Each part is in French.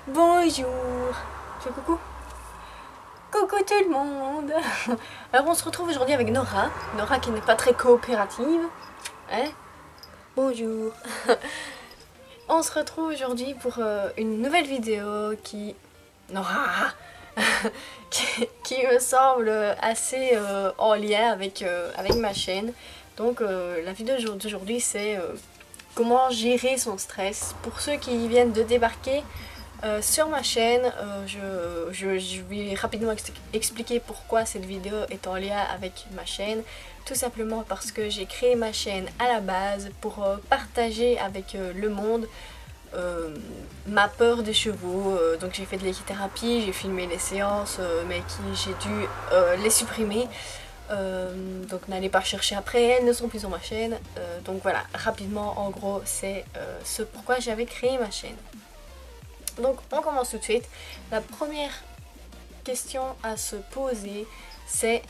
Bonjour. Fais coucou. Coucou tout le monde. Alors on se retrouve aujourd'hui avec Nora. Nora qui n'est pas très coopérative. Hein? Bonjour. On se retrouve aujourd'hui pour une nouvelle vidéo qui... Nora qui me semble assez en lien avec ma chaîne. Donc la vidéo d'aujourd'hui c'est comment gérer son stress. Pour ceux qui viennent de débarquer sur ma chaîne, je vais rapidement expliquer pourquoi cette vidéo est en lien avec ma chaîne. Tout simplement parce que j'ai créé ma chaîne à la base pour partager avec le monde ma peur des chevaux. Donc j'ai fait de l'équithérapie, j'ai filmé les séances mais j'ai dû les supprimer. Donc n'allez pas chercher après, elles ne sont plus sur ma chaîne. Donc voilà, rapidement en gros c'est ce pourquoi j'avais créé ma chaîne. Donc on commence tout de suite. La première question à se poser c'est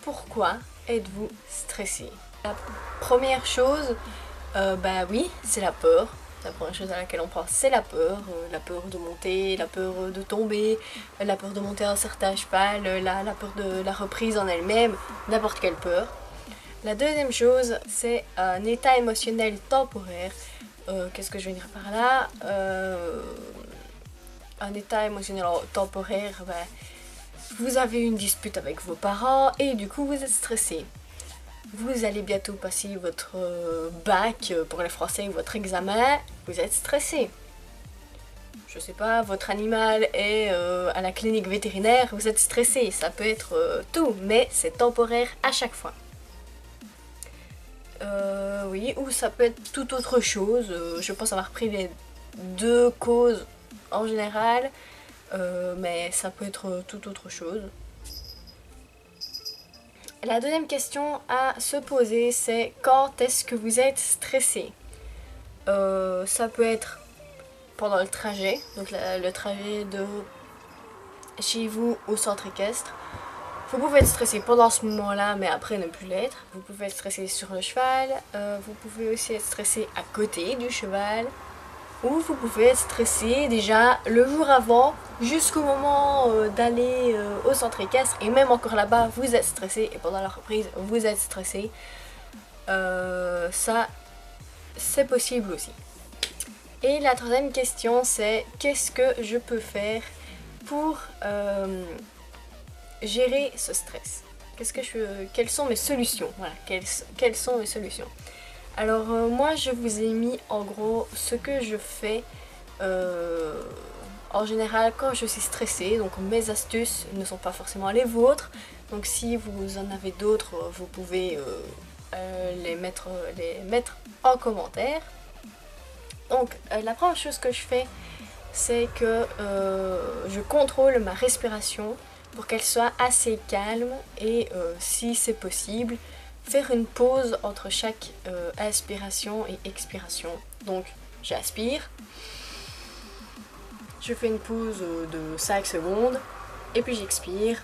pourquoi êtes-vous stressé? La première chose, bah oui, c'est la peur. La première chose à laquelle on pense c'est la peur de monter, la peur de tomber, la peur de monter un certain cheval, la peur de la reprise en elle-même, n'importe quelle peur. La deuxième chose c'est un état émotionnel temporaire. Qu'est-ce que je veux dire par là? Un état émotionnel temporaire, ben, vous avez une dispute avec vos parents et du coup vous êtes stressé. Vous allez bientôt passer votre bac pour les français ou votre examen, vous êtes stressé. Je sais pas, votre animal est à la clinique vétérinaire, vous êtes stressé. Ça peut être tout, mais c'est temporaire à chaque fois. Oui, ou ça peut être toute autre chose. Je pense avoir pris les deux causes en général, mais ça peut être toute autre chose. La deuxième question à se poser c'est quand est-ce que vous êtes stressé? Ça peut être pendant le trajet, donc le trajet de chez vous au centre équestre. Vous pouvez être stressé pendant ce moment-là, mais après ne plus l'être. Vous pouvez être stressé sur le cheval, vous pouvez aussi être stressé à côté du cheval. Ou vous pouvez être stressé déjà le jour avant jusqu'au moment d'aller au centre équestre et même encore là-bas vous êtes stressé et pendant la reprise vous êtes stressé. Ça c'est possible aussi. Et la troisième question c'est qu'est-ce que je peux faire pour gérer ce stress? Quelles sont mes solutions? Voilà, quelles sont mes solutions? Alors moi je vous ai mis en gros ce que je fais en général quand je suis stressée. Donc mes astuces ne sont pas forcément les vôtres. Donc si vous en avez d'autres, vous pouvez les mettre en commentaire. Donc la première chose que je fais c'est que je contrôle ma respiration pour qu'elle soit assez calme et si c'est possible faire une pause entre chaque inspiration et expiration. Donc j'aspire, je fais une pause de 5 secondes et puis j'expire.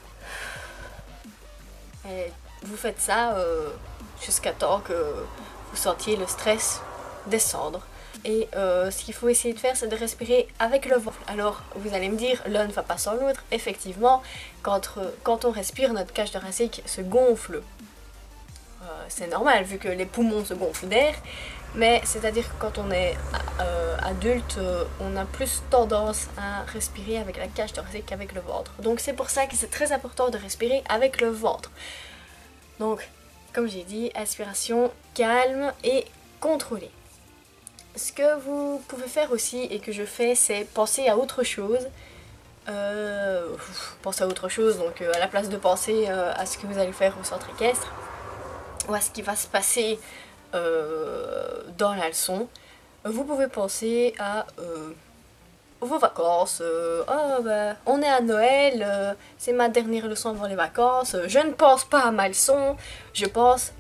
Et vous faites ça jusqu'à temps que vous sentiez le stress descendre. Et ce qu'il faut essayer de faire c'est de respirer avec le ventre. Alors vous allez me dire l'un ne va pas sans l'autre. Effectivement quand on respire notre cage thoracique se gonfle. C'est normal vu que les poumons se gonflent d'air, mais c'est à dire que quand on est adulte, on a plus tendance à respirer avec la cage thoracique qu'avec le ventre. Donc c'est pour ça que c'est très important de respirer avec le ventre. Donc comme j'ai dit, inspiration calme et contrôlée. Ce que vous pouvez faire aussi et que je fais c'est penser à autre chose. Penser à autre chose, donc à la place de penser à ce que vous allez faire au centre équestre ou à ce qui va se passer dans la leçon, vous pouvez penser à vos vacances. Oh, bah, on est à Noël, c'est ma dernière leçon avant les vacances, je ne pense pas à ma leçon, je pense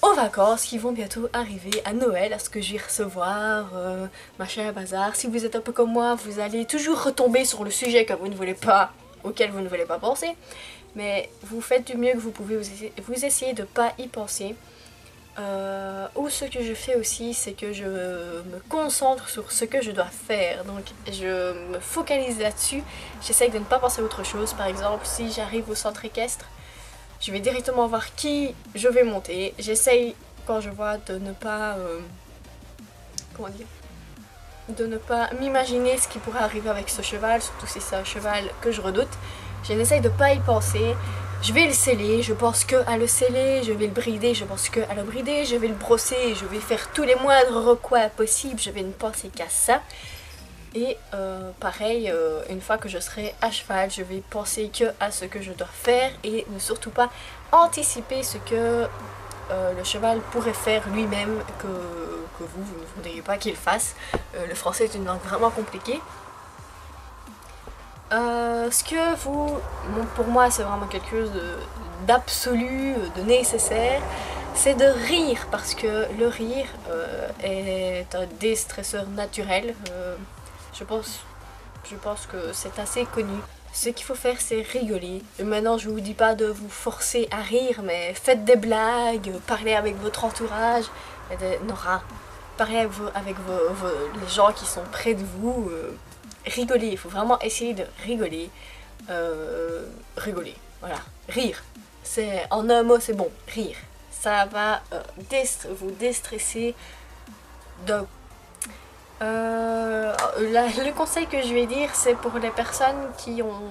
aux vacances qui vont bientôt arriver, à Noël, à ce que je vais recevoir, machin, bazar. Si vous êtes un peu comme moi, vous allez toujours retomber sur le sujet que vous ne voulez pas auxquelles vous ne voulez pas penser. Mais vous faites du mieux que vous pouvez, vous essayez de ne pas y penser. Ou ce que je fais aussi, c'est que je me concentre sur ce que je dois faire. Donc je me focalise là-dessus. J'essaye de ne pas penser à autre chose. Par exemple, si j'arrive au centre équestre, je vais directement voir qui je vais monter. J'essaye, quand je vois, de ne pas... comment dire, de ne pas m'imaginer ce qui pourrait arriver avec ce cheval, surtout si c'est un cheval que je redoute. Je n'essaye de pas y penser. Je vais le sceller, je pense que à le sceller, je vais le brider, je pense que à le brider, je vais le brosser, je vais faire tous les moindres recoins possibles, je vais ne penser qu'à ça. Et pareil, une fois que je serai à cheval, je vais penser que à ce que je dois faire et ne surtout pas anticiper ce que le cheval pourrait faire lui-même que vous ne voudriez pas qu'il fasse. Le français est une langue vraiment compliquée. Pour moi c'est vraiment quelque chose d'absolu, de nécessaire, c'est de rire, parce que le rire est un déstresseur naturel. Je pense que c'est assez connu. Ce qu'il faut faire, c'est rigoler. Maintenant, je vous dis pas de vous forcer à rire, mais faites des blagues, parlez avec votre entourage. Nora, parlez avec les gens qui sont près de vous. Rigoler, il faut vraiment essayer de rigoler. Rigoler, voilà. Rire. En un mot, c'est bon. Rire. Ça va vous déstresser d'un... le conseil que je vais dire, c'est pour les personnes qui ont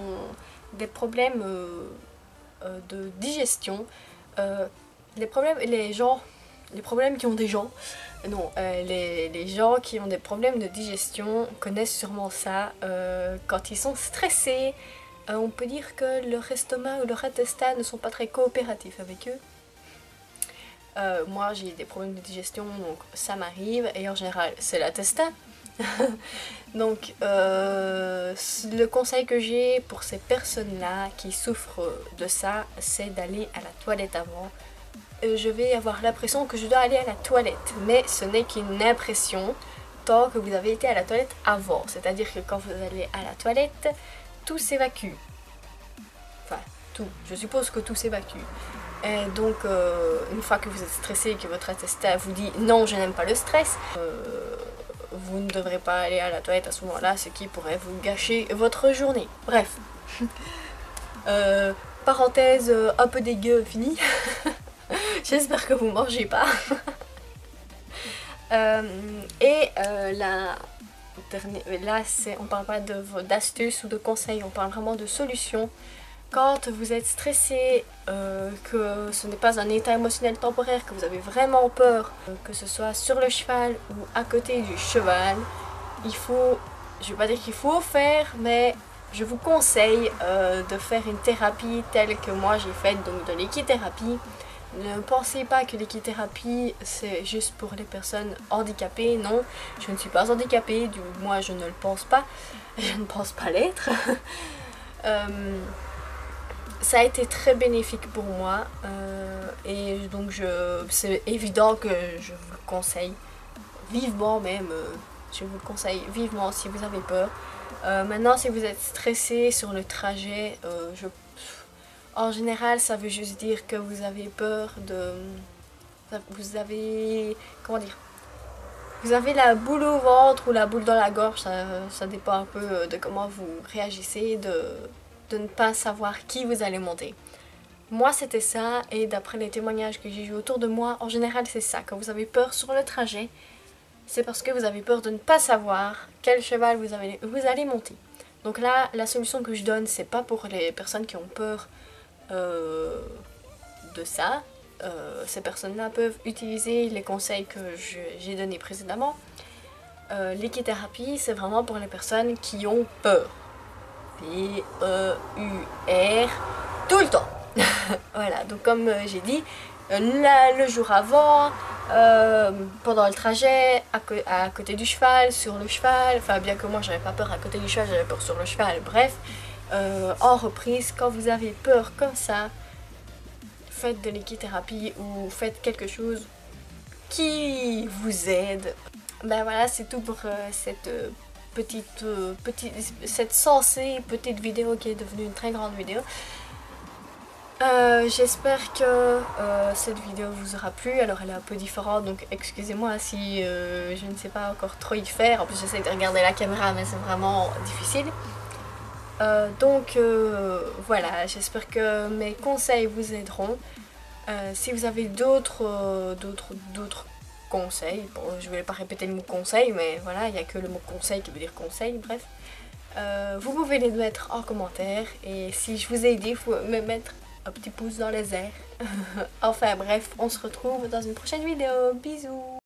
des problèmes de digestion. Les problèmes qui ont des gens. Non, les gens qui ont des problèmes de digestion connaissent sûrement ça. Quand ils sont stressés, on peut dire que leur estomac ou leur intestin ne sont pas très coopératifs avec eux. Moi j'ai des problèmes de digestion, donc ça m'arrive, et en général c'est l'intestin. Donc le conseil que j'ai pour ces personnes-là qui souffrent de ça, c'est d'aller à la toilette avant. Je vais avoir l'impression que je dois aller à la toilette, mais ce n'est qu'une impression tant que vous avez été à la toilette avant. C'est-à-dire que quand vous allez à la toilette, tout s'évacue. Enfin, tout. Je suppose que tout s'évacue. Et donc, une fois que vous êtes stressé et que votre intestin vous dit « non, je n'aime pas le stress », vous ne devrez pas aller à la toilette à ce moment-là, ce qui pourrait vous gâcher votre journée. Bref. Parenthèse un peu dégueu finie. J'espère que vous mangez pas. Là, on parle pas d'astuces ou de conseils, on parle vraiment de solutions. Quand vous êtes stressé, que ce n'est pas un état émotionnel temporaire, que vous avez vraiment peur, que ce soit sur le cheval ou à côté du cheval, il faut, je vais pas dire qu'il faut faire, mais je vous conseille de faire une thérapie telle que moi j'ai faite, donc de l'équithérapie. Ne pensez pas que l'équithérapie c'est juste pour les personnes handicapées. Non, je ne suis pas handicapée, du moins je ne le pense pas. Je ne pense pas l'être. Ça a été très bénéfique pour moi et donc c'est évident que je vous le conseille vivement même. Je vous le conseille vivement si vous avez peur. Maintenant, si vous êtes stressé sur le trajet, en général, ça veut juste dire que vous avez peur de... Vous avez... Comment dire? Vous avez la boule au ventre ou la boule dans la gorge, ça dépend un peu de comment vous réagissez, de ne pas savoir qui vous allez monter. Moi, c'était ça, et d'après les témoignages que j'ai eu autour de moi, en général, c'est ça. Quand vous avez peur sur le trajet, c'est parce que vous avez peur de ne pas savoir quel cheval vous allez monter. Donc là, la solution que je donne, c'est pas pour les personnes qui ont peur de ça. Ces personnes-là peuvent utiliser les conseils que j'ai donnés précédemment. L'équithérapie, c'est vraiment pour les personnes qui ont peur. P-E-U-R, tout le temps. Voilà, donc comme j'ai dit, le jour avant, pendant le trajet, à côté du cheval, sur le cheval, enfin bien que moi j'avais pas peur à côté du cheval, j'avais peur sur le cheval, bref. En reprise, quand vous avez peur comme ça, faites de l'équithérapie ou faites quelque chose qui vous aide. Ben voilà, c'est tout pour cette cette censée petite vidéo qui est devenue une très grande vidéo. J'espère que cette vidéo vous aura plu. Alors elle est un peu différente, donc excusez-moi si je ne sais pas encore trop y faire. En plus j'essaie de regarder la caméra mais c'est vraiment difficile. Voilà, j'espère que mes conseils vous aideront. Si vous avez d'autres conseils, bon, je ne vais pas répéter le mot conseil, mais voilà, il n'y a que le mot conseil qui veut dire conseil, bref. Vous pouvez les mettre en commentaire et si je vous ai aidé, vous pouvez me mettre un petit pouce dans les airs. Enfin bref, on se retrouve dans une prochaine vidéo. Bisous!